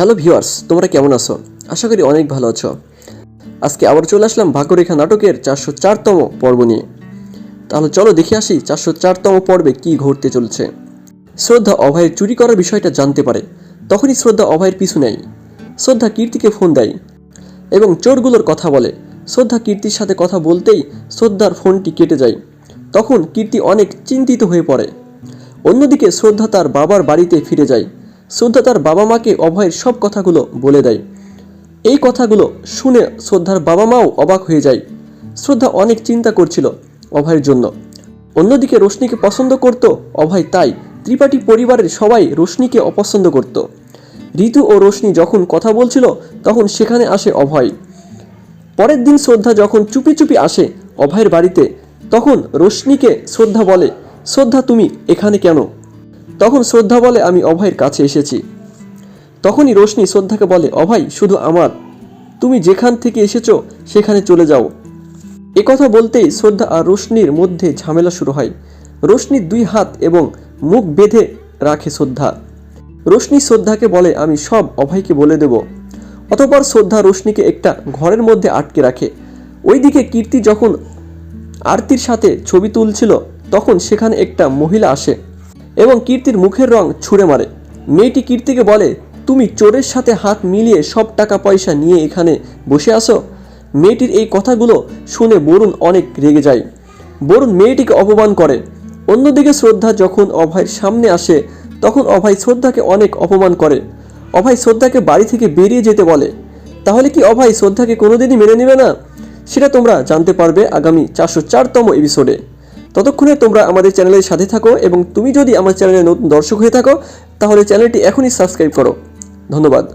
Hello viewers, তোমরা কেমন আছো? আশা করি অনেক ভালো আছো। আজকে আবার চলে আসলাম ভাগ্যরেখা নাটকের 404তম পর্ব নিয়ে। তাহলে চলো দেখে আসি 404তম পর্বে কি ঘটতে চলেছে। শ্রদ্ধা অভয়ের চুরি করার বিষয়টা জানতে পারে। তখনই শ্রদ্ধা অভয়ের পিছু নেয়। শ্রদ্ধা কীর্তিকে ফোন দেয় এবং চোরগুলোর কথা বলে। শ্রদ্ধা কীর্তির সাথে কথা বলতেই শ্রদ্ধার ফোনটি কেটে যায়। তখন কীর্তি অনেক চিন্তিত হয়ে পড়ে। অন্যদিকে শ্রদ্ধা তার বাবার বাড়িতে ফিরে যায়। শ্রদ্ধা তার বাবা মাকে অভয়ের সব কথাগুলো বলে দেয়। এই কথাগুলো শুনে শ্রদ্ধার বাবা মাও অবাক হয়ে যায়। শ্রদ্ধা অনেক চিন্তা করছিল অভয়ের জন্য। অন্যদিকে রোশনিকে পছন্দ করত অভয়, তাই ত্রিপাঠী পরিবারের সবাই রোশনিকে অপছন্দ করত। ঋতু ও রোশনি যখন কথা বলছিল তখন সেখানে আসে অভয়। পরের দিন শ্রদ্ধা যখন চুপি চুপি আসে অভয়ের বাড়িতে, তখন রোশনিকে শ্রদ্ধা বলে, শ্রদ্ধা তুমি এখানে কেন? তখন শ্রদ্ধা বলে, আমি অভয়ের কাছে এসেছি। তখনই রোশনি শ্রদ্ধাকে বলে, অভয় শুধু আমার, তুমি যেখান থেকে এসেছো সেখানে চলে যাও। একথা বলতেই শ্রদ্ধা আর রোশনির মধ্যে ঝামেলা শুরু হয়। রোশনির দুই হাত এবং মুখ বেঁধে রাখে শ্রদ্ধা। রোশনি শ্রদ্ধাকে বলে, আমি সব অভয়কে বলে দেব। অতঃপর শ্রদ্ধা রোশনিকে একটা ঘরের মধ্যে আটকে রাখে। ওইদিকে কীর্তি যখন আরতির সাথে ছবি তুলছিল তখন সেখানে একটা মহিলা আসে এবং কীর্তির মুখের রং ছুঁড়ে মারে। মেয়েটি কীর্তিকে বলে, তুমি চোরের সাথে হাত মিলিয়ে সব টাকা পয়সা নিয়ে এখানে বসে আসো। মেয়েটির এই কথাগুলো শুনে বরুণ অনেক রেগে যায়। বরুণ মেয়েটিকে অপমান করে। অন্যদিকে শ্রদ্ধা যখন অভয়ের সামনে আসে তখন অভয় শ্রদ্ধাকে অনেক অপমান করে। অভয় শ্রদ্ধাকে বাড়ি থেকে বেরিয়ে যেতে বলে। তাহলে কি অভয় শ্রদ্ধাকে কোনোদিনই মেনে নেবে না? সেটা তোমরা জানতে পারবে আগামী 404তম এপিসোডে। ততক্ষণে তোমরা আমাদের চ্যানেলের সাথে থাকো এবং তুমি যদি আমার চ্যানেলে নতুন দর্শক হয়ে থাকো তাহলে চ্যানেলটি এখনই সাবস্ক্রাইব করো। ধন্যবাদ।